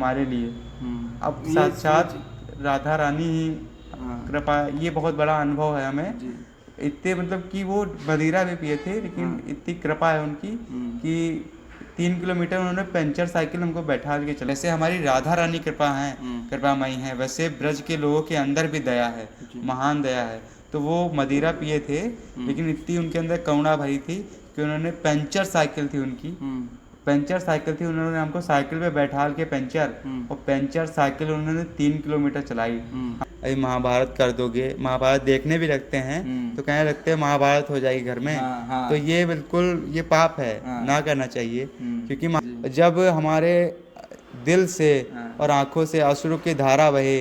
हमारे लिए। अब साक्षात राधा रानी ही कृपा, ये बहुत बड़ा अनुभव है हमें। इतने मतलब कि वो मदिरा भी पिए थे, लेकिन इतनी कृपा है उनकी कि 3 किलोमीटर उन्होंने पंचर साइकिल हमको बैठा के चले। वैसे हमारी राधा रानी कृपा है, कृपामयी है, वैसे ब्रज के लोगों के अंदर भी दया है, महान दया है। तो वो मदिरा पिए थे, लेकिन इतनी उनके अंदर करुणा भरी थी कि उन्होंने पंचर साइकिल थी उनकी, पंचर साइकिल थी, उन्होंने हमको साइकिल पे बैठा के पंचर, और पंचर साइकिल उन्होंने 3 किलोमीटर चलाई। अभी महाभारत कर दोगे, महाभारत देखने भी लगते हैं तो कहने लगते हैं महाभारत हो जाएगी घर में। तो ये बिल्कुल ये पाप है, ना करना चाहिए। क्योंकि जब हमारे दिल से और आंखों से अश्रु की धारा बहे,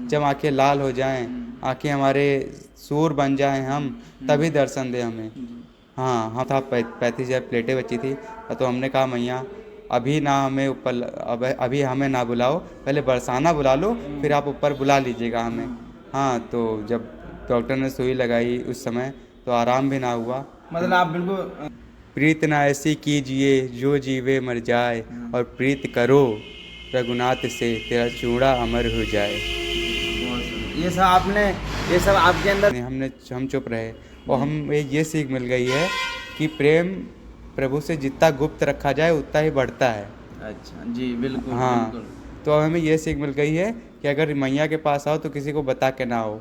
जब आंखें लाल हो जाएं, आंखें हमारे सूर बन जाएं, हम तभी दर्शन दे हमें। हाँ, हम था 35,000 प्लेटें बची थी, तो हमने कहा मैया अभी ना हमें ऊपर, अभी हमें ना बुलाओ, पहले बरसाना बुला लो, फिर आप ऊपर बुला लीजिएगा हमें। हाँ, तो जब डॉक्टर ने सुई लगाई उस समय तो आराम भी ना हुआ। मतलब आप बिल्कुल प्रीत ना ऐसी कीजिए जो जीवे मर जाए, और प्रीत करो रघुनाथ से तेरा चूड़ा अमर हो जाए। ये सब आपने, ये सब आपके अंदर हम चुप रहे, और हम ये सीख मिल गई है कि प्रेम प्रभु से जितना गुप्त रखा जाए उतना ही बढ़ता है। अच्छा जी, बिल्कुल। हाँ, बिल्कुल। तो हमें ये सीख मिल गई है कि अगर मैया के पास आओ तो किसी को बता के ना आओ।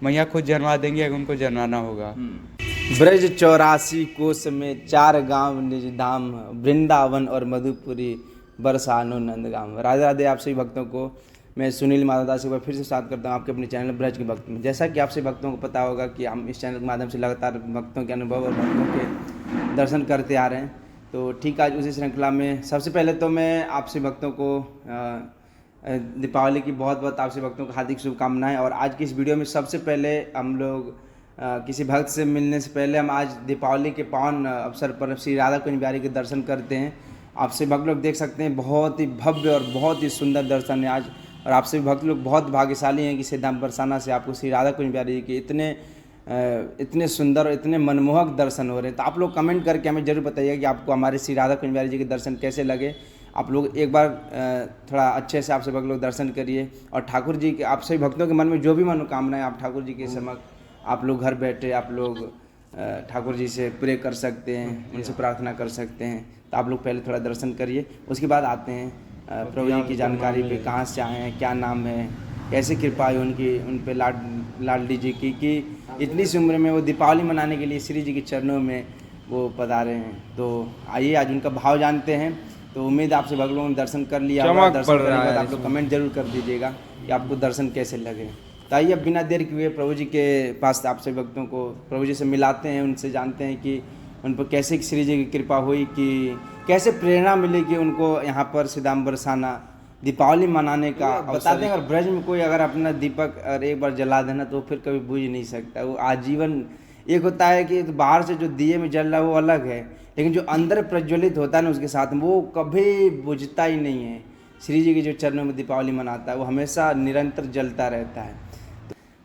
मैया खुद जन्मा देंगी अगर उनको जन्माना होगा। ब्रज 84 कोस में 4 गांव निज धाम, वृंदावन और मधुपुरी बरसानो नंदगाम। राधे राधे आप सभी भक्तों को मैं सुनील माधवदास एक बार फिर से स्वागत करता हूँ आपके अपने चैनल ब्रज के भक्त में। जैसा कि आप सभी भक्तों को पता होगा कि हम इस चैनल के माध्यम से लगातार भक्तों के अनुभव और भक्तों के दर्शन करते आ रहे हैं। तो ठीक आज उसी श्रृंखला में सबसे पहले तो मैं आप सभी भक्तों को दीपावली की बहुत बहुत आप सभी भक्तों को हार्दिक शुभकामनाएं। और आज की इस वीडियो में सबसे पहले हम लोग किसी भक्त से मिलने से पहले हम आज दीपावली के पावन अवसर पर श्री राधा कुंज बिहारी के दर्शन करते हैं। आपसे भक्त लोग देख सकते हैं, बहुत ही भव्य और बहुत ही सुंदर दर्शन है आज। और आपसे भक्त लोग बहुत भाग्यशाली हैं कि सीधाम बरसाना से आपको श्री राधा कुंज बिहारी जी के इतने सुंदर और इतने मनमोहक दर्शन हो रहे हैं। तो आप लोग कमेंट करके हमें जरूर बताइए कि आपको हमारे श्री राधा कुंज बिहारी जी के दर्शन कैसे लगे। आप लोग एक बार थोड़ा अच्छे से आपसे भक्त लोग दर्शन करिए। और ठाकुर जी के, आप सभी भक्तों के मन में जो भी मनोकामनाएं आप ठाकुर जी के समक्ष आप लोग घर बैठे आप लोग ठाकुर जी से प्रे कर सकते हैं, उनसे प्रार्थना कर सकते हैं। तो आप लोग पहले थोड़ा दर्शन करिए, उसके बाद आते हैं प्रभु जी की जानकारी पे, कहाँ से आए हैं, क्या नाम है, कैसे कृपा है उनकी, उन पे लाडली जी की कि इतनी सी उम्र में वो दीपावली मनाने के लिए श्री जी के चरणों में वो पधारे हैं। तो आइए आज उनका भाव जानते हैं। तो उम्मीद आपसे भक्त लोगों ने दर्शन कर लिया होगा। दर्शन करने के बाद आप लोग कमेंट जरूर कर दीजिएगा कि आपको दर्शन कैसे लगे। तो आइए अब बिना देर किए प्रभु जी के पास आपसे भक्तों को प्रभु जी से मिलाते हैं, उनसे जानते हैं कि उन पर कैसे श्री जी की कृपा हुई, कि कैसे प्रेरणा मिली कि उनको यहाँ पर सीधाम बरसाना दीपावली मनाने का। बताते हैं अगर ब्रज में कोई अगर अपना दीपक अगर एक बार जला देना तो फिर कभी बुझ नहीं सकता, वो आजीवन। एक होता है कि बाहर से जो दिए में जल रहा है वो अलग है, लेकिन जो अंदर प्रज्वलित होता है ना उसके साथ में वो कभी बुझता ही नहीं है। श्री जी के जो चरणों में दीपावली मनाता है वो हमेशा निरंतर जलता रहता है।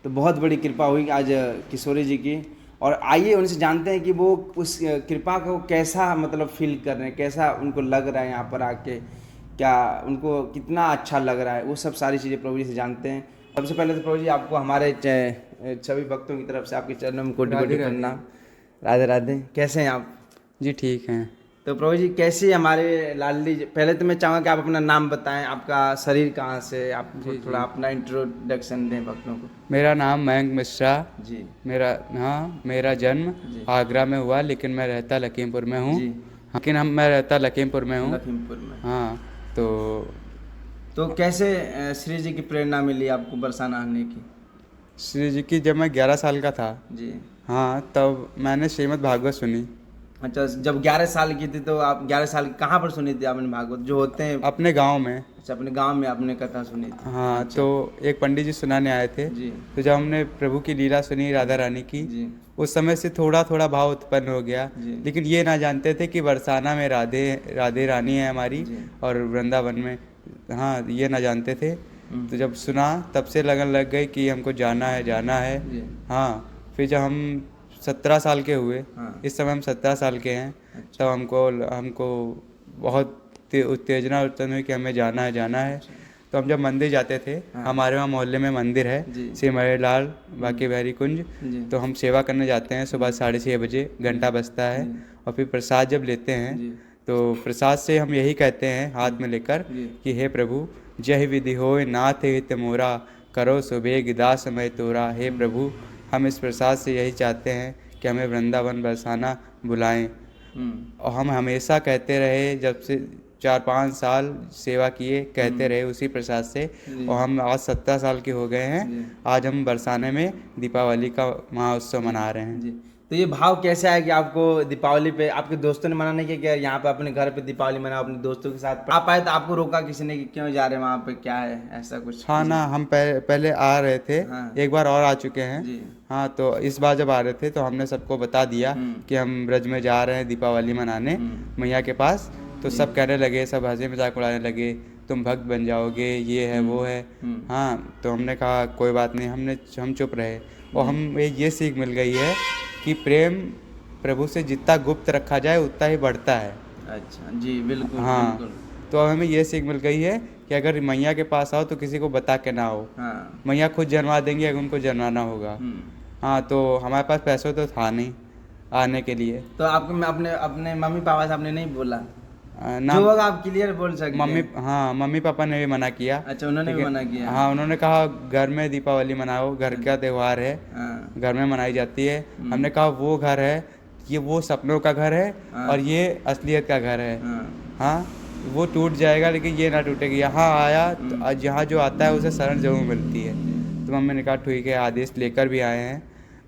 तो बहुत बड़ी कृपा हुई आज किशोरी जी की। और आइए उनसे जानते हैं कि वो उस कृपा को कैसा मतलब फील कर रहे हैं, कैसा उनको लग रहा है यहाँ पर आके, क्या उनको कितना अच्छा लग रहा है, वो सब सारी चीज़ें प्रभु जी से जानते हैं। सबसे पहले तो प्रभु जी आपको हमारे सभी भक्तों की तरफ से आपके चरणों में कोटि कोटि प्रणाम। राधे राधे। कैसे हैं आप? जी ठीक हैं। तो प्रभु जी कैसे हमारे लाडली, पहले तो मैं चाहूँगा कि आप अपना नाम बताएं, आपका शरीर कहाँ से, आप थोड़ा अपना इंट्रोडक्शन दें भक्तों को। मेरा नाम मयंक मिश्रा जी। मेरा जन्म आगरा में हुआ, लेकिन मैं रहता लखीमपुर में हूँ। मैं रहता लखीमपुर में हूँ। लखीमपुर में। हाँ, तो कैसे श्री जी की प्रेरणा मिली आपको बरसाना आने की? श्री जी की जब मैं 11 साल का था जी। हाँ, तब मैंने श्रीमद् भागवत सुनी। अच्छा, जब 11 साल की थी तो आप 11 साल कहाँ पर सुनी थी आपने भागवत जो होते हैं? अपने गांव में। अच्छा, अपने गांव में आपने कथा सुनी थी? हाँ। अच्छा। तो एक पंडित जी सुनाने आए थे जी। तो जब हमने प्रभु की लीला सुनी राधा रानी की जी। उस समय से थोड़ा थोड़ा भाव उत्पन्न हो गया। जी। लेकिन ये ना जानते थे कि बरसाना में राधे रानी है हमारी, और वृंदावन में, हाँ, ये ना जानते थे। तो जब सुना तब से लगन लग गई कि हमको जाना है। हाँ, फिर जब हम 17 साल के हुए, इस समय हम 17 साल के हैं, तब हमको बहुत उत्तेजना उत्पन्न हुई कि हमें जाना है। तो हम जब मंदिर जाते थे, हमारे वहाँ मोहल्ले में मंदिर है श्री मणिलाल बांके बिहारी कुंज, तो हम सेवा करने जाते हैं सुबह 6:30 बजे, घंटा बजता है और फिर प्रसाद जब लेते हैं तो प्रसाद से हम यही कहते हैं हाथ में लेकर कि हे प्रभु जय विधि होय नाथ हित मोरा, करो सुबेग दास मैं तोरा। हे प्रभु हम इस प्रसाद से यही चाहते हैं कि हमें वृंदावन बरसाना बुलाएं। और हम हमेशा कहते रहे, जब से 4-5 साल सेवा किए कहते रहे उसी प्रसाद से, और हम आज 17 साल के हो गए हैं। आज हम बरसाने में दीपावली का महाउत्सव मना रहे हैं। जी। तो ये भाव कैसे आया कि आपको दीपावली पे आपके दोस्तों ने मना नहीं किया कि यहाँ पे अपने घर पे दीपावली मनाओ अपने दोस्तों के साथ? आप आए तो आपको रोका किसी ने कि क्यों जा रहे हैं वहाँ पे, क्या है ऐसा कुछ? हाँ ना, हम पहले आ रहे थे, एक बार और आ चुके हैं। हाँ, तो इस बार जब आ रहे थे तो हमने सबको बता दिया कि हम ब्रज में जा रहे हैं दीपावली मनाने मैया के पास। तो सब कहने लगे, सब हंसी मजाक उड़ाने लगे, तुम भक्त बन जाओगे, ये है वो है। हाँ, तो हमने कहा कोई बात नहीं, हम चुप रहे। और हमें ये सीख मिल गई है कि प्रेम प्रभु से जितना गुप्त रखा जाए उतना ही बढ़ता है। अच्छा जी, बिल्कुल। हाँ, बिल्कुल। तो हमें ये सीख मिल गई है कि अगर मैया के पास आओ तो किसी को बता के ना हो। हाँ। मैया खुद जन्मा देंगी अगर उनको जन्माना होगा। हाँ, तो हमारे पास पैसों तो था नहीं आने के लिए। तो आपको अपने मम्मी पापा से आपने नहीं बोला? ना, जो होगा आप क्लियर बोल सकते हैं। हाँ, मम्मी पापा ने भी मना किया। अच्छा, उन्होंने भी मना किया? हाँ, उन्होंने कहा घर में दीपावली मनाओ, घर का त्यौहार है, घर में मनाई जाती है। हमने कहा वो घर है, ये वो सपनों का घर है और ये असलियत का घर है। हाँ, वो टूट जाएगा लेकिन ये ना टूटेगी। यहाँ आया तो आज यहाँ जो आता है उसे शरण जरूर मिलती है। तो मम्मी ने कहा ठीक है, आदेश लेकर भी आए हैं।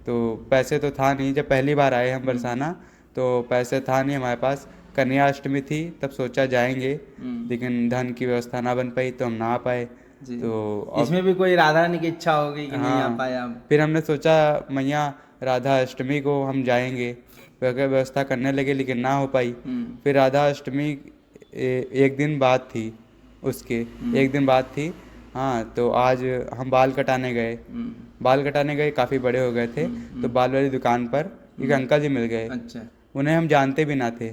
तो पैसे तो था नहीं, जब पहली बार आए हम बरसाना तो पैसे था नहीं हमारे पास। कन्या अष्टमी थी तब सोचा जाएंगे, लेकिन धन की व्यवस्था ना बन पाई तो हम ना आ पाए। तो इसमें भी कोई राधा रानी की इच्छा हो गई कि नहीं आ पाए आप? फिर हमने सोचा मैया राधा अष्टमी को हम जाएंगे, व्यवस्था करने लगे लेकिन ना हो पाई। फिर राधा अष्टमी एक दिन बाद थी, उसके एक दिन बाद थी। हाँ, तो आज हम बाल कटाने गए, काफ़ी बड़े हो गए थे। तो बाल वाली दुकान पर एक अंकल जी मिल गए। अच्छा। उन्हें हम जानते भी ना थे।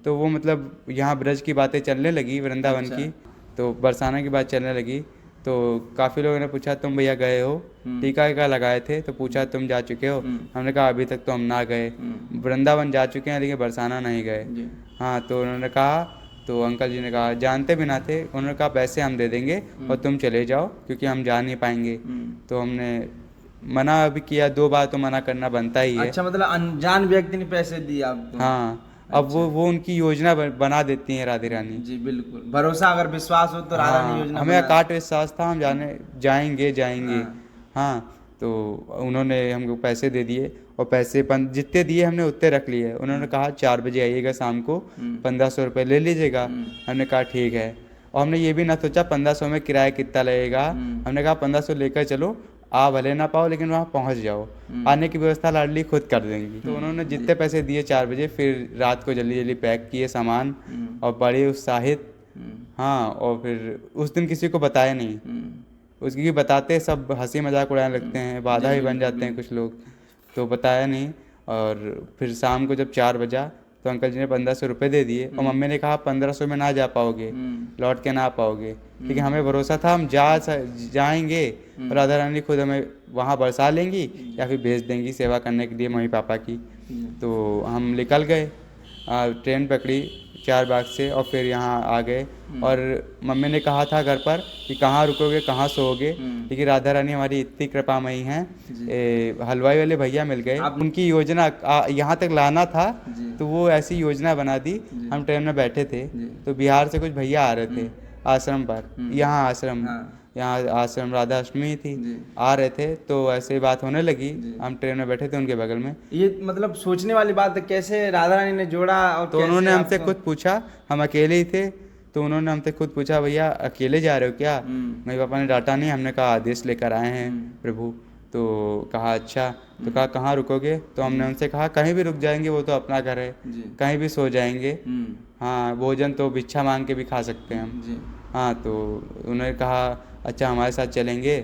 तो वो मतलब यहाँ ब्रज की बातें चलने लगी, वृंदावन की, तो बरसाना की बात चलने लगी। तो काफ़ी लोगों ने पूछा तुम भैया गए हो, टीका वीका लगाए थे? तो पूछा तुम जा चुके हो? हमने कहा अभी तक तो हम ना गए, वृंदावन जा चुके हैं लेकिन बरसाना नहीं गए। हाँ, तो उन्होंने कहा, तो अंकल जी ने कहा, जानते भी ना थे, उन्होंने कहा पैसे हम दे देंगे और तुम चले जाओ क्योंकि हम जा नहीं पाएंगे। तो हमने मना भी किया, 2 बार तो मना करना बनता ही है। अच्छा, मतलब अनजान व्यक्ति ने पैसे दिए आपको? हाँ। अब वो उनकी योजना बना देती हैं राधे रानी। जी बिल्कुल, भरोसा अगर विश्वास हो तो राधा रानी योजना हमें अकाट विश्वास था, हम जाएंगे। हाँ, तो उन्होंने हमको पैसे दे दिए और पैसे जितने दिए हमने उतने रख लिए। उन्होंने कहा 4 बजे आइएगा शाम को, 1500 रुपये ले लीजिएगा। हमने कहा ठीक है। और हमने ये भी ना सोचा 1500 में किराया कितना लगेगा। हमने कहा 1500 लेकर चलो, आ भले ना पाओ लेकिन वहाँ पहुँच जाओ, आने की व्यवस्था लाडली खुद कर देंगी। तो उन्होंने जितने पैसे दिए 4 बजे, फिर रात को जल्दी जल्दी पैक किए सामान और बड़े उत्साहित। हाँ, और फिर उस दिन किसी को बताया नहीं, उसकी बताते सब हंसी मजाक उड़ाने लगते हैं, बाधा भी बन जाते हैं कुछ लोग, तो बताया नहीं। और फिर शाम को जब 4 बजा तो अंकल जी ने 1500 रुपये दे दिए और मम्मी ने कहा 1500 में ना जा पाओगे, लौट के ना पाओगे। क्योंकि हमें भरोसा था हम जाएंगे, राधा रानी खुद हमें वहाँ बरसा लेंगी या फिर भेज देंगी सेवा करने के लिए मम्मी पापा की। तो हम निकल गए, ट्रेन पकड़ी 4 बाग से और फिर यहाँ आ गए। और मम्मी ने कहा था घर पर कि कहाँ रुकोगे, कहाँ सोओगे, लेकिन राधा रानी हमारी इतनी कृपामयी हैं, हलवाई वाले भैया मिल गए। उनकी योजना यहाँ तक लाना था तो वो ऐसी योजना बना दी। हम ट्रेन में बैठे थे तो बिहार से कुछ भैया आ रहे थे आश्रम पर, यहाँ आश्रम राधा अष्टमी थी, आ रहे थे। तो ऐसे बात होने लगी, हम ट्रेन में बैठे थे उनके बगल में। ये मतलब सोचने वाली बात है, कैसे राधा रानी ने जोड़ा? और तो उन्होंने हमसे खुद पूछा, हम अकेले ही थे, तो उन्होंने हमसे खुद पूछा भैया अकेले जा रहे हो क्या? मेरे पापा ने डांटा नहीं, हमने कहा आदेश लेकर आए हैं प्रभु। तो कहा अच्छा, तो कहा कहाँ रुकोगे? तो हमने उनसे कहा कहीं भी रुक जाएंगे, वो तो अपना घर है, कहीं भी सो जाएंगे। हाँ, भोजन तो भिक्षा मांग के भी खा सकते हैं हम। हाँ, तो उन्होंने कहा अच्छा हमारे साथ चलेंगे।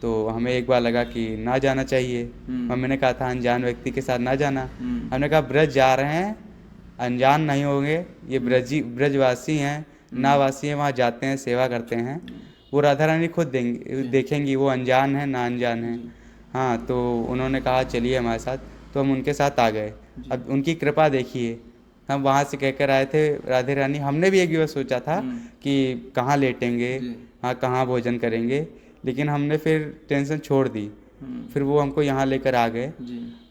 तो हमें एक बार लगा कि ना जाना चाहिए। मम्मी ने कहा था अनजान व्यक्ति के साथ ना जाना। हमने कहा ब्रज जा रहे हैं, अनजान नहीं होंगे, ये ब्रजवासी हैं, नावासी हैं, वहाँ जाते हैं सेवा करते हैं, वो राधा रानी खुद देखेंगी, वो अनजान है ना अनजान है। हाँ, तो उन्होंने कहा चलिए हमारे साथ, तो हम उनके साथ आ गए। अब उनकी कृपा देखिए, हम वहाँ से कहकर आए थे राधे रानी, हमने भी एक दिवस सोचा था कि कहाँ लेटेंगे, हाँ कहाँ भोजन करेंगे, लेकिन हमने फिर टेंशन छोड़ दी। फिर वो हमको यहाँ लेकर आ गए,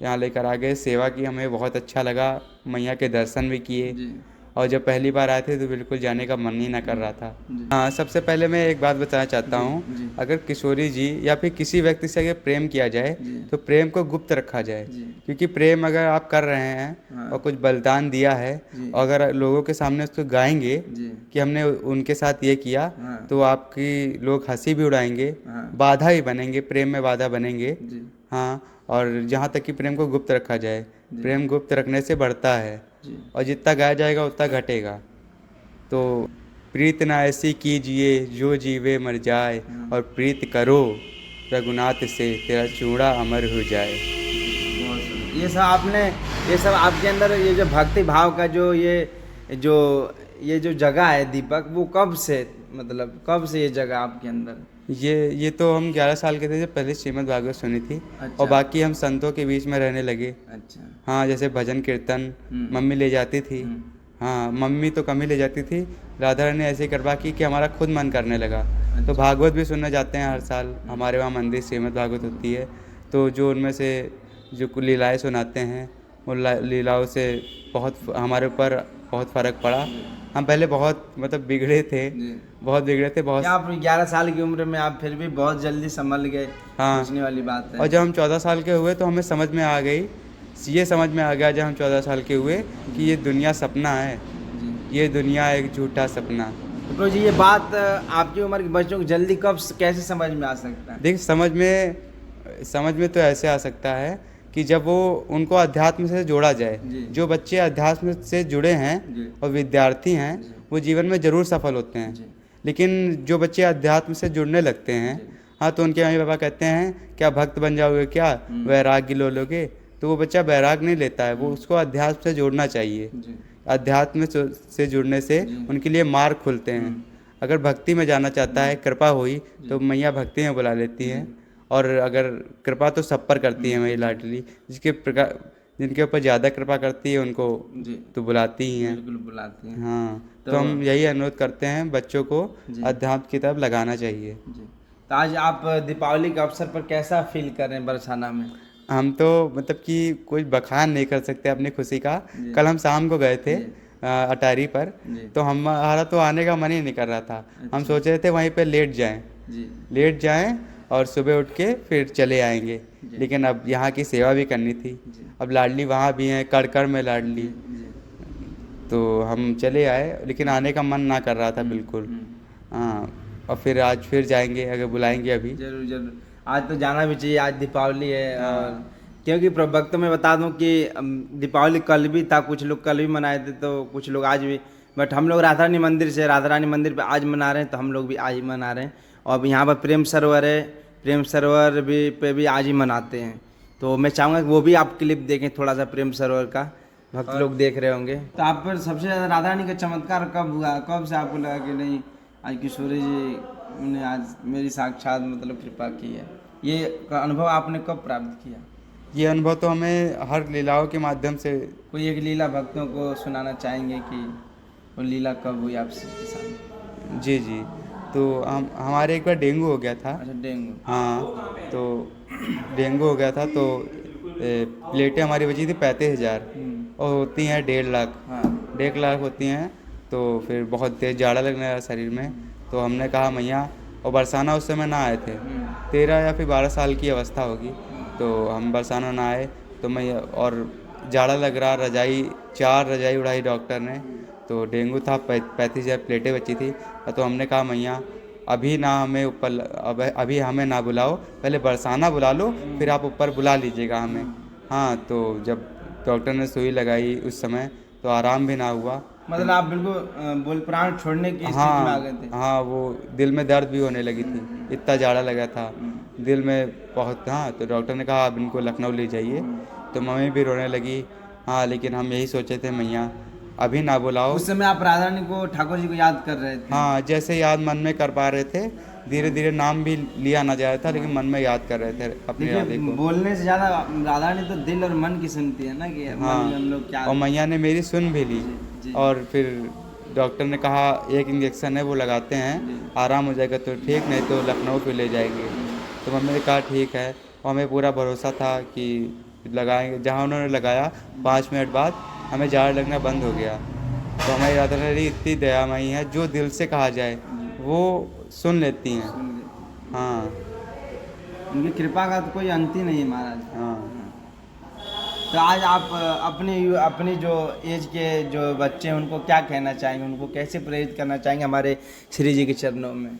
यहाँ लेकर आ गए, सेवा की, हमें बहुत अच्छा लगा, मैया के दर्शन भी किए। और जब पहली बार आए थे तो बिल्कुल जाने का मन ही ना कर रहा था। हाँ, सबसे पहले मैं एक बात बताना चाहता हूँ, अगर किशोरी जी या फिर किसी व्यक्ति से अगर प्रेम किया जाए तो प्रेम को गुप्त रखा जाए, क्योंकि प्रेम अगर आप कर रहे हैं और कुछ बलिदान दिया है, और अगर लोगों के सामने उसको गाएंगे कि हमने उनके साथ ये किया, तो आपकी लोग हंसी भी उड़ाएंगे, बाधा ही बनेंगे, प्रेम में बाधा बनेंगे। हाँ, और जहाँ तक कि प्रेम को गुप्त रखा जाए, प्रेम गुप्त रखने से बढ़ता है, और जितना गाया जाएगा उतना घटेगा। तो प्रीत ना ऐसी कीजिए जो जीवे मर जाए, और प्रीत करो रघुनाथ से तेरा चूड़ा अमर हो जाए। ये सब आपके अंदर ये जो भक्ति भाव का जो जगह है दीपक, वो कब से, मतलब कब से ये जगह आपके अंदर? ये तो हम 11 साल के थे जब पहले श्रीमद् भागवत सुनी थी। अच्छा। और बाकी हम संतों के बीच में रहने लगे। अच्छा। हाँ, जैसे भजन कीर्तन मम्मी ले जाती थी। हाँ, मम्मी तो कम ही ले जाती थी, राधा रानी ने ऐसे कृपा की कि हमारा खुद मन करने लगा। अच्छा। तो भागवत भी सुनने जाते हैं हर साल, हमारे वहाँ मंदिर श्रीमद् भागवत होती है, तो जो उनमें से जो लीलाएँ सुनाते हैं, उन लीलाओं से बहुत हमारे ऊपर बहुत फ़र्क पड़ा। हम पहले बहुत मतलब बिगड़े थे, बहुत। आप 11 साल की उम्र में आप फिर भी बहुत जल्दी संभल गए। हाँ, सोचने वाली बात है। और जब हम 14 साल के हुए तो हमें समझ में आ गई, ये समझ में आ गया जब हम 14 साल के हुए कि ये दुनिया सपना है, ये दुनिया एक झूठा सपना। तो जी, ये बात आपकी उम्र के बच्चों को जल्दी कब कैसे समझ में आ सकता है? देख, समझ में तो ऐसे आ सकता है कि जब वो उनको अध्यात्म से जोड़ा जाए। जो बच्चे अध्यात्म से जुड़े हैं और विद्यार्थी हैं, वो जीवन में ज़रूर सफल होते हैं। लेकिन जो बच्चे अध्यात्म से जुड़ने लगते हैं, हाँ, तो उनके मम्मी पापा कहते हैं क्या भक्त बन जाओगे, क्या वैराग्य लो लोगे, तो वो बच्चा वैराग नहीं लेता है, वो उसको अध्यात्म से जोड़ना चाहिए। अध्यात्म से जुड़ने से उनके लिए मार्ग खुलते हैं। अगर भक्ति में जाना चाहता है, कृपा हुई तो मैया भक्ति में बुला लेती है, और अगर कृपा तो सब पर करती है मेरी लाडली, जिनके ऊपर ज़्यादा कृपा करती है उनको तो बुलाती ही हैं। बिल्कुल बुलाती हैं। हाँ, तो हम यही अनुरोध करते हैं, बच्चों को अध्यात्म की तरफ लगाना चाहिए। तो आज आप दीपावली के अवसर पर कैसा फील कर रहे हैं बरसाना में? हम तो मतलब कि कुछ बखान नहीं कर सकते अपनी खुशी का। कल हम शाम को गए थे अटारी पर, तो हमारा तो आने का मन ही नहीं कर रहा था। हम सोच रहे थे वहीं पे लेट जाएं और सुबह उठ के फिर चले आएंगे, लेकिन अब यहाँ की सेवा भी करनी थी। अब लाडली वहाँ भी हैं, कड़कड़ में लाडली, तो हम चले आए, लेकिन आने का मन ना कर रहा था बिल्कुल। हाँ, और फिर आज फिर जाएंगे, अगर बुलाएंगे अभी। जरूर आज तो जाना भी चाहिए, आज दीपावली है। और क्योंकि भक्तों में बता दूं कि दीपावली कल भी था, कुछ लोग कल भी मनाए थे, तो कुछ लोग आज भी, बट हम लोग राधा रानी मंदिर पे आज मना रहे हैं, तो हम लोग भी आज ही मना रहे हैं। और यहाँ पर प्रेम सरोवर है, प्रेम सरोवर भी आज ही मनाते हैं। तो मैं चाहूँगा कि वो भी आप क्लिप देखें, थोड़ा सा प्रेम सरोवर का, भक्त लोग देख रहे होंगे। तो आप पर सबसे ज़्यादा राधा रानी का चमत्कार कब हुआ, कब से आपको लगा कि नहीं आज किशोरी जी ने आज मेरी साक्षात मतलब कृपा की है? ये अनुभव आपने कब प्राप्त किया? ये अनुभव तो हमें हर लीलाओं के माध्यम से। कोई एक लीला भक्तों को सुनाना चाहेंगे कि वो लीला कब हुई आपसे सामने? जी, तो हमारे एक बार डेंगू हो गया था। अच्छा, डेंगू। हाँ, तो डेंगू हो गया था, तो प्लेटें हमारी बची थी 35,000 और होती हैं 1.5 लाख। हाँ, 1.5 लाख होती हैं। तो फिर बहुत तेज जाड़ा लगने लगा शरीर में, तो हमने कहा मैया, और बरसाना उस समय ना आए थे, 13 या फिर 12 साल की अवस्था होगी, तो हम बरसाना ना आए, तो मैया, और जाड़ा लग रहा, 4 रजाई उड़ाई डॉक्टर ने, तो डेंगू था, 35,000 प्लेटें बची थी। तो हमने कहा मैया अभी ना हमें ऊपर, अभी हमें ना बुलाओ, पहले बरसाना बुला लो, फिर आप ऊपर बुला लीजिएगा हमें। हाँ, तो जब डॉक्टर ने सुई लगाई उस समय तो आराम भी ना हुआ, मतलब आप बिल्कुल प्राण छोड़ने की स्थिति में आ गए थे। हाँ, वो दिल में दर्द भी होने लगी थी, इतना जाड़ा लगा था दिल में बहुत। हाँ, तो डॉक्टर ने कहा आप इनको लखनऊ ले जाइए, तो मम्मी भी रोने लगी। हाँ, लेकिन हम यही सोचे थे मैया अभी ना बुलाओ। उस समय आप राधा रानी को, ठाकुर जी को याद कर रहे थे? हाँ, जैसे याद मन में कर पा रहे थे, धीरे धीरे नाम भी लिया ना जा रहा था, लेकिन मन में याद कर रहे थे अपने राधे देखिए को। बोलने से ज्यादा राधा ने तो दिल और मन की सुनती है ना, कि मन में हम लोग क्या। और मैया ने मेरी सुन भी ली। जी। और फिर डॉक्टर ने कहा एक इंजेक्शन है वो लगाते हैं, आराम हो जाएगा तो ठीक, नहीं तो लखनऊ पे ले जाएंगे। तो मम्मी ने कहा ठीक है, और हमें पूरा भरोसा था कि लगाएंगे। जहाँ उन्होंने लगाया 5 मिनट बाद हमें जाड़ लगना बंद हो गया। तो हमारी राधा रानी इतनी दयामयी है, जो दिल से कहा जाए वो सुन लेती हैं। हाँ उनकी कृपा का तो कोई अंत ही नहीं है महाराज। हाँ। तो आज आप अपनी जो एज के जो बच्चे हैं उनको क्या कहना चाहेंगे, उनको कैसे प्रेरित करना चाहेंगे हमारे श्री जी के चरणों में?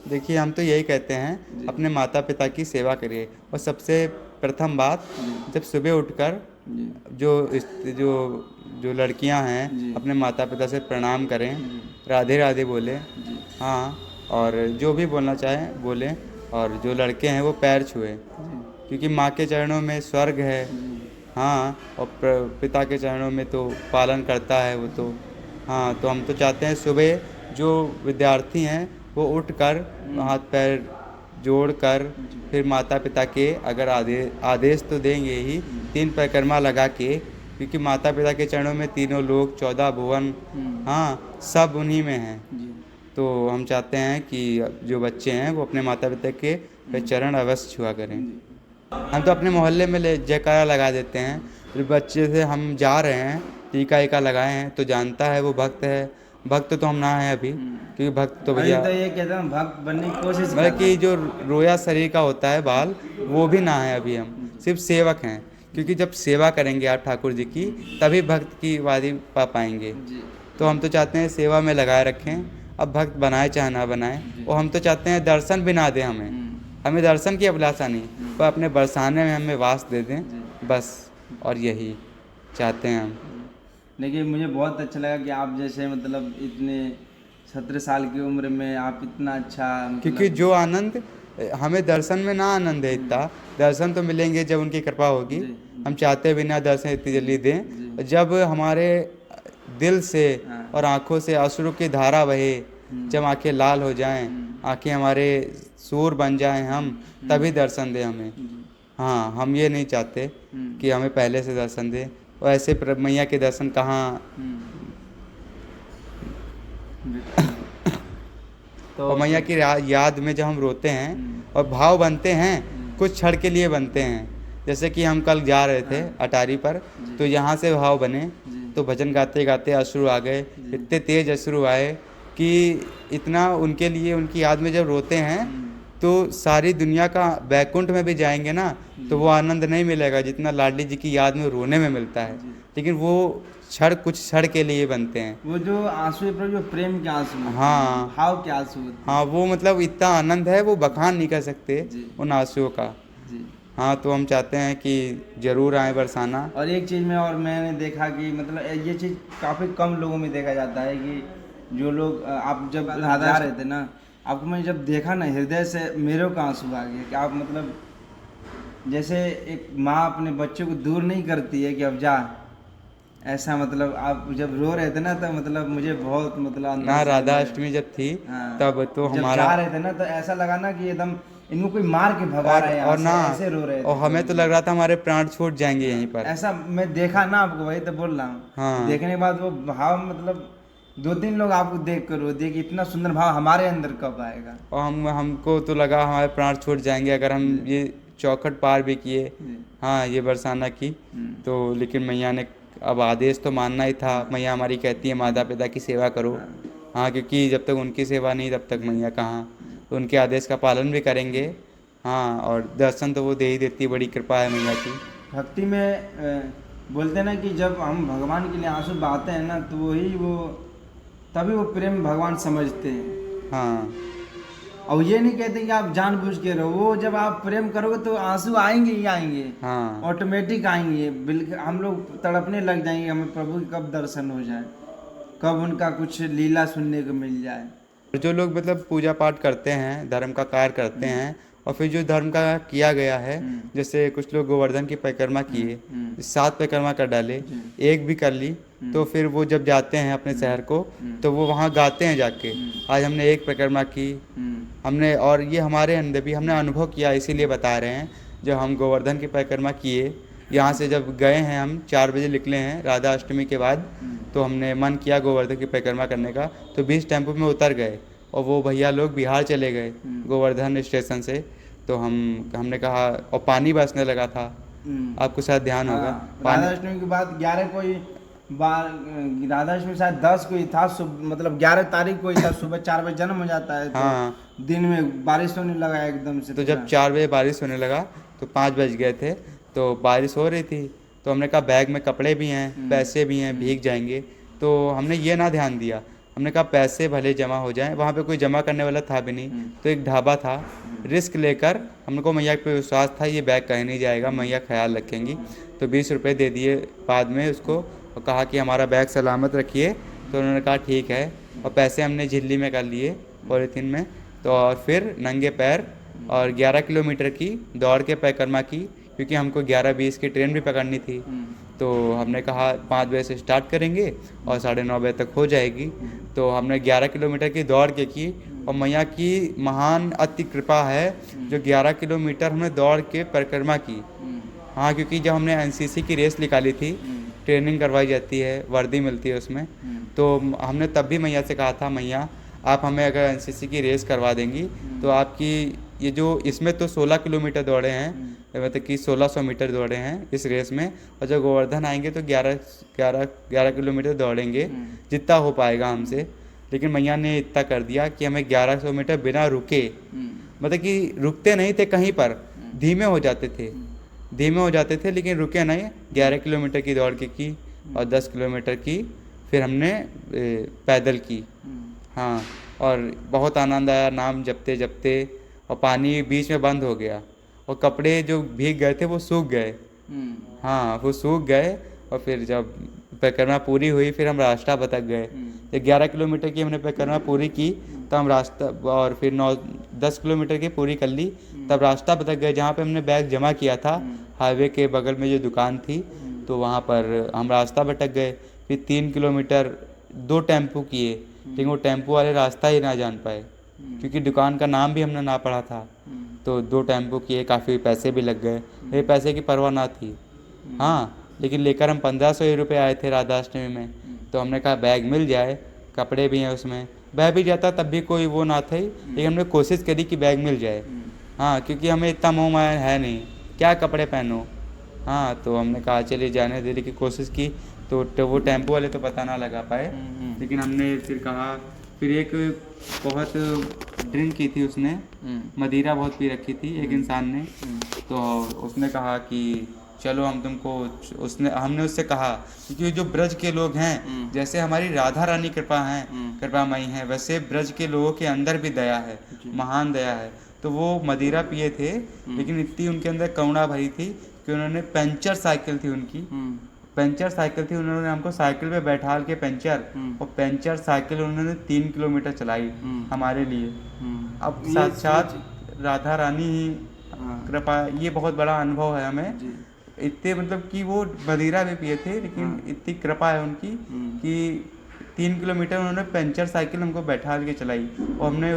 देखिए हम तो यही कहते हैं, अपने माता पिता की सेवा करिए। और सबसे प्रथम बात, जब सुबह उठकर जो जो जो लड़कियां हैं अपने माता पिता से प्रणाम करें, राधे राधे बोले। हाँ, और जो भी बोलना चाहें बोलें। और जो लड़के हैं वो पैर छुए, क्योंकि माँ के चरणों में स्वर्ग है। हाँ, और पिता के चरणों में तो पालन करता है वो तो। हाँ, तो हम तो चाहते हैं सुबह जो विद्यार्थी हैं वो उठकर हाथ पैर जोड़कर फिर माता पिता के, अगर आदेश तो देंगे ही, 3 परिक्रमा लगा के, क्योंकि माता पिता के चरणों में तीनों लोक 14 भुवन, हाँ, सब उन्हीं में हैं। तो हम चाहते हैं कि जो बच्चे हैं वो अपने माता पिता के चरण अवश्य छुआ करें। हम तो अपने मोहल्ले में जयकारा लगा देते हैं। फिर बच्चे से हम जा रहे हैं, टीका ईका लगाए हैं तो जानता है वो भक्त है। भक्त तो हम ना हैं अभी, क्योंकि भक्त तो भैया, तो ये कहते हैं भक्त बनने की कोशिश मतलब कि जो रोया शरीर का होता है बाल, वो भी ना है अभी। हम सिर्फ सेवक हैं, क्योंकि जब सेवा करेंगे आप ठाकुर जी की, तभी भक्त की उपाधि पा पाएंगे। तो हम तो चाहते हैं सेवा में लगाए रखें। अब भक्त बनाए चाहे ना बनाए, और हम तो चाहते हैं दर्शन भी ना दें हमें दर्शन की अभिलाषा नहीं, पर अपने बरसाने में हमें वास दे दें बस। और यही चाहते हैं हम। देखिए मुझे बहुत अच्छा लगा कि आप जैसे मतलब इतने 17 साल की उम्र में आप इतना अच्छा, क्योंकि जो आनंद हमें दर्शन में ना आनंद है इतना, दर्शन तो मिलेंगे जब उनकी कृपा होगी। हम चाहते भी ना दर्शन इतनी जल्दी दें, जब हमारे दिल से और आँखों से अश्रु की धारा बहे, जब आंखें लाल हो जाएं, आंखें हमारे सूर बन जाएं, हम तभी दर्शन दें हमें। हाँ, हम ये नहीं चाहते कि हमें पहले से दर्शन दें। और ऐसे मैया के दर्शन कहाँ। तो और मैया की याद में जब हम रोते हैं और भाव बनते हैं, कुछ क्षण के लिए बनते हैं। जैसे कि हम कल जा रहे थे अटारी पर, तो यहाँ से भाव बने, तो भजन गाते गाते अश्रु आ गए। इतने तेज अश्रु आए कि इतना उनके लिए, उनकी याद में जब रोते हैं तो सारी दुनिया का बैकुंठ में भी जाएंगे ना तो वो आनंद नहीं मिलेगा जितना लाडली जी की याद में रोने में मिलता है। लेकिन वो क्षण कुछ क्षण के लिए बनते हैं। वो जो आंसू है, जो प्रेम के आंसू, हाँ, भाव के आंसू, हाँ, वो मतलब इतना आनंद है, वो बखान नहीं कर सकते उन आंसुओं का। हाँ, तो हम चाहते हैं कि जरूर आए बरसाना। और एक चीज़ में और मैंने देखा कि मतलब ये चीज़ काफ़ी कम लोगों में देखा जाता है कि जो लोग, आप जब जा रहे थे ना, आपको मैं जब देखा ना, हृदय से मेरे को आंसू आ गए कि आप मतलब जैसे एक माँ अपने बच्चे को दूर नहीं करती है कि अब जा, ऐसा मतलब आप जब रो रहे थे ना तो मतलब मुझे बहुत मतलब ना, राधा अष्टमी जब थी तब तो जब हमारा जा रहे थे ना तो ऐसा लगा ना कि एकदम इनको कोई मार के भगा रहा है, और ना ऐसे रो रहे थे। और हमें तो लग रहा था हमारे प्राण छूट जाएंगे यहीं पर। ऐसा मैं देखा ना आपको, वही तो बोल रहा हूँ। हाँ। देखने के बाद वो भाव मतलब 2-3 लोग आपको देख कर रो दिए कि इतना सुंदर भाव हमारे अंदर कब आएगा। और हमको तो लगा हमारे प्राण छूट जाएंगे अगर हम ये चौखट पार भी किए, हाँ, ये बरसाना की तो। लेकिन मैया ने अब आदेश तो मानना ही था। मैया हमारी कहती है माता पिता की सेवा करो। हाँ, क्योंकि जब तक उनकी सेवा नहीं तब तक मैया कहाँ, तो उनके आदेश का पालन भी करेंगे। हाँ, और दर्शन तो वो दे ही देती है, बड़ी कृपा है मैया की। भक्ति में बोलते हैं ना कि जब हम भगवान के लिए आंसू बहाते हैं ना तो वो तभी वो प्रेम भगवान समझते हैं। हाँ, और ये नहीं कहते कि आप जानबूझ के रहो, वो जब आप प्रेम करोगे तो आंसू आएंगे ही आएंगे। हाँ, ऑटोमेटिक आएंगे। बिल्कुल हम लोग तड़पने लग जाएंगे, हमें प्रभु की कब दर्शन हो जाए, कब उनका कुछ लीला सुनने को मिल जाए। जो लोग मतलब पूजा पाठ करते हैं, धर्म का कार्य करते हैं, और फिर जो धर्म का किया गया है, जैसे कुछ लोग गोवर्धन की परिक्रमा किए, 7 परिक्रमा कर डाले, एक भी कर ली, तो फिर वो जब जाते हैं अपने शहर को तो वो वहाँ गाते हैं जाके, आज हमने एक परिक्रमा की हमने। और ये हमारे अंदर भी हमने अनुभव किया, इसीलिए बता रहे हैं। जब हम गोवर्धन की परिक्रमा किए, यहाँ से जब गए हैं, हम 4 बजे निकले हैं राधा अष्टमी के बाद, तो हमने मन किया गोवर्धन की परिक्रमा करने का, तो 20 टेम्पो में उतर गए और वो भैया लोग बिहार चले गए गोवर्धन स्टेशन से। तो हमने कहा, और पानी बरसने लगा था, आपको शायद ध्यान होगा। राधा अष्टमी के बाद 11 कोई राधा अष्टमी शायद 10 को ही था, मतलब 11 तारीख को ही था, सुबह 4 बजे जन्म हो जाता है। हाँ, तो दिन में बारिश होने लगा एकदम से। तो जब 4 बजे बारिश होने लगा तो 5 बज गए थे, तो बारिश हो रही थी, तो हमने कहा बैग में कपड़े भी हैं, पैसे भी हैं, भीग जाएंगे। तो हमने ये ना ध्यान दिया, हमने कहा पैसे भले जमा हो जाएं, वहाँ पे कोई जमा करने वाला था भी नहीं। तो एक ढाबा था, रिस्क लेकर हमको मैया पे विश्वास था, ये बैग कहीं नहीं जाएगा, मैया ख्याल रखेंगी। तो 20 रुपये दे दिए बाद में उसको और कहा कि हमारा बैग सलामत रखिए। तो उन्होंने कहा ठीक है, और पैसे हमने झिल्ली में कर लिए पॉलीथीन में। तो और फिर नंगे पैर और 11 किलोमीटर की दौड़ के परिक्रमा की, क्योंकि हमको 11:20 की ट्रेन भी पकड़नी थी। तो हमने कहा 5 बजे से स्टार्ट करेंगे और 9:30 बजे तक हो जाएगी। तो हमने 11 किलोमीटर की दौड़ के की, और मैया की महान अति कृपा है जो 11 किलोमीटर हमने दौड़ के परिक्रमा की। हाँ, क्योंकि जब हमने एनसीसी की रेस निकाली थी, ट्रेनिंग करवाई जाती है, वर्दी मिलती है उसमें, तो हमने तब भी मैया से कहा था, मैया आप हमें अगर एनसीसी की रेस करवा देंगी तो आपकी ये जो इसमें तो 16 किलोमीटर दौड़े हैं, मतलब कि 1600 मीटर दौड़े हैं इस रेस में, और जब गोवर्धन आएंगे तो 11 किलोमीटर दौड़ेंगे जितना हो पाएगा हमसे। लेकिन मैया ने इतना कर दिया कि हमें 1100 मीटर बिना रुके, मतलब कि रुकते नहीं थे कहीं पर, धीमे हो जाते थे लेकिन रुके नहीं। 11 किलोमीटर की दौड़ के की और 10 किलोमीटर की फिर हमने पैदल की। हाँ, और बहुत आनंद आया नाम जपते जपते, और पानी बीच में बंद हो गया और कपड़े जो भीग गए थे वो सूख गए। हाँ, वो सूख गए, और फिर जब परिक्रमा पूरी हुई फिर हम रास्ता भटक गए। जब 11 किलोमीटर की हमने परिक्रमा पूरी की तो हम रास्ता, और फिर 9-10 किलोमीटर की पूरी कर ली, तब रास्ता भटक गए। जहाँ पे हमने बैग जमा किया था हाईवे के बगल में जो दुकान थी, तो वहाँ पर हम रास्ता भटक गए। फिर 3 किलोमीटर 2 टेम्पो किए, लेकिन वो टेम्पो वाले रास्ता ही ना जान पाए, क्योंकि दुकान का नाम भी हमने ना पढ़ा था। तो 2 टेम्पो किए, काफ़ी पैसे भी लग गए, ये पैसे की परवाह ना थी। हाँ, लेकिन लेकर हम 1500 रुपये आए थे राधा अष्टमी में। तो हमने कहा बैग मिल जाए, कपड़े भी हैं उसमें, बह भी जाता तब भी कोई वो ना थे, लेकिन हमने कोशिश करी कि बैग मिल जाए। हाँ, क्योंकि हमें इतना मोह माया है नहीं, क्या कपड़े पहनो। हाँ, तो हमने कहा चलिए जाने देने की कोशिश की, तो वो टेम्पो वाले तो पता ना लगा पाए, लेकिन हमने फिर कहा। फिर एक बहुत ड्रिंक की थी उसने, मदिरा बहुत पी रखी थी एक इंसान ने, तो उसने कहा कि चलो हम तुमको, हमने उससे कहा क्योंकि जो ब्रज के लोग हैं, जैसे हमारी राधा रानी कृपामयी हैं, वैसे ब्रज के लोगों के अंदर भी दया है, महान दया है। तो वो मदिरा पिए थे, लेकिन इतनी उनके अंदर करुणा भरी थी कि उन्होंने पंचर साइकिल थी उन्होंने हमको साइकिल पे बैठाल के पंचर साइकिल उन्होंने 3 किलोमीटर चलाई हमारे लिए। अब साक्षात राधा रानी ही कृपा, ये बहुत बड़ा अनुभव है हमें। इतने मतलब कि वो मदिरा भी पिए थे, लेकिन इतनी कृपा है उनकी कि 3 किलोमीटर उन्होंने पंचर साइकिल हमको बैठा के चलाई, और हमने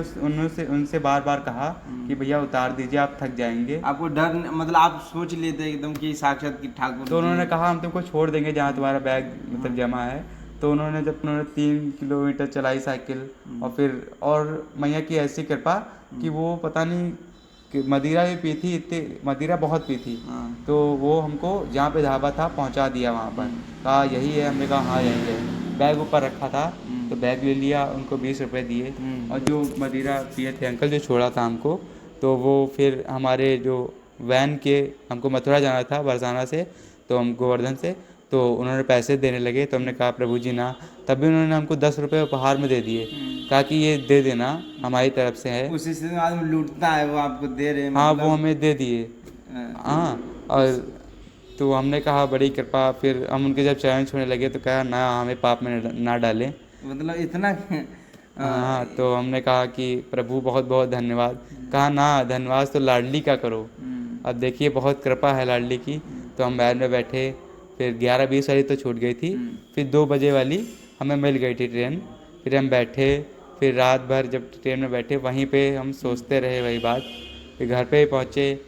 उनसे बार बार कहा कि भैया उतार दीजिए, आप थक जाएंगे। आपको डर, मतलब आप सोच लेते एकदम कि साक्षात की ठाकुर। तो उन्होंने कहा हम तुमको छोड़ देंगे जहाँ तुम्हारा बैग मतलब जमा है। तो उन्होंने 3 किलोमीटर चलाई साइकिल, और फिर और मैया की ऐसी कृपा कि वो पता नहीं कि मदिरा भी पी थी, इतने मदिरा बहुत पी थी, तो वो हमको जहाँ पे ढाबा था पहुँचा दिया वहाँ पर, कहा यही है, हमने कहा हाँ यही है। बैग ऊपर रखा था तो बैग ले लिया, उनको 20 रुपये दिए, और जो मदिरा पिए थे अंकल जो छोड़ा था हमको, तो वो फिर हमारे जो वैन के, हमको मथुरा जाना था बरसाना से, तो हम गोवर्धन से, तो उन्होंने पैसे देने लगे। तो हमने कहा प्रभु जी ना, तब भी उन्होंने हमको 10 रुपये उपहार में दे दिए, कहा कि ये दे देना हमारी तरफ से है। उसी से आदमी लूटता है, वो आपको दे रहे हैं। हाँ, वो हमें दे दिए। हाँ, और तो हमने कहा बड़ी कृपा। फिर हम उनके जब चरण छूने लगे तो कहा ना, हमें पाप में ना डालें। मतलब इतना हाँ, तो हमने कहा कि प्रभु बहुत बहुत धन्यवाद। कहा ना, धन्यवाद तो लाडली का करो। अब देखिए बहुत कृपा है लाडली की। तो हम वैन में बैठे, फिर 11:20 वाली तो छूट गई थी, फिर 2 बजे वाली हमें मिल गई थी ट्रेन। फिर हम बैठे, फिर रात भर जब ट्रेन में बैठे वहीं पे हम सोचते रहे वही बात। फिर घर पे पहुँचे,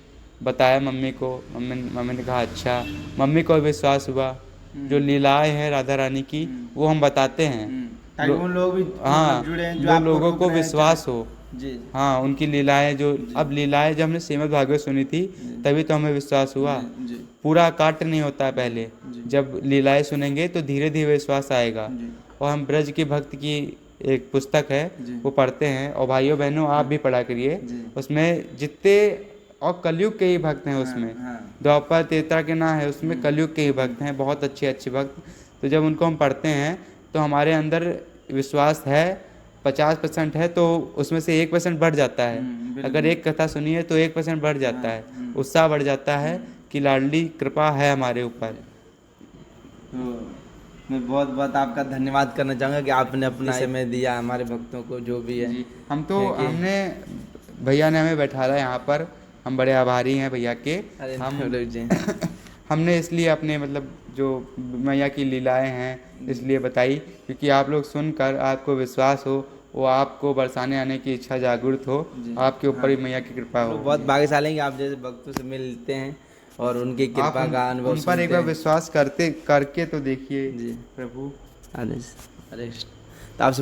बताया मम्मी को। मम्मी ने कहा अच्छा। मम्मी को विश्वास हुआ, जो लीलाएँ हैं राधा रानी की वो हम बताते हैं, ताकि उन लोग भी हाँ, जुड़े हैं, जो जो आपको लोगों रोक को रहे हैं, विश्वास हो। जी हाँ, उनकी लीलाएं जो, अब लीलाएं जब हमने श्रीमद् भागवत सुनी थी तभी तो हमें विश्वास हुआ। जी पूरा काट नहीं होता है पहले, जी जब लीलाएं सुनेंगे तो धीरे धीरे विश्वास आएगा। जी और हम ब्रज के भक्त की एक पुस्तक है जी वो पढ़ते हैं, और भाइयों बहनों आप भी पढ़ा करिए। जी उसमें जितने और कलयुग के ही भक्त हैं उसमें, हाँ द्वापर त्रेता के ना है, उसमें कलयुग के ही भक्त हैं, बहुत अच्छे अच्छे भक्त। तो जब उनको हम पढ़ते हैं तो हमारे अंदर विश्वास है 50% है, तो उसमें से 1% बढ़ जाता है। बिल्कुल। अगर एक कथा सुनिए तो 1% बढ़ जाता है, उत्साह बढ़ जाता है कि लाडली कृपा है हमारे ऊपर। तो मैं बहुत बहुत आपका धन्यवाद करना चाहूँगा कि आपने अपना समय दिया हमारे भक्तों को, जो भी है। जी, हम तो है कि- हमने भैया ने हमें बैठाया यहाँ पर, हम बड़े आभारी हैं भैया के। अरे हम रुक जी। हमने इसलिए अपने मतलब जो मैया की लीलाएं हैं इसलिए बताई, क्योंकि आप लोग सुनकर आपको विश्वास हो, वो आपको बरसाने आने की इच्छा जागृत हो, आपके ऊपर ही मैया की कृपा हम हो। लोग बहुत भाग्यशाली हैं कि आप जैसे भक्तों से मिलते हैं और उनकी आप कृपा का अनुभव उन पर एक सुनते बार हैं। विश्वास करके तो देखिए जी। प्रभु। अरे तो आपसे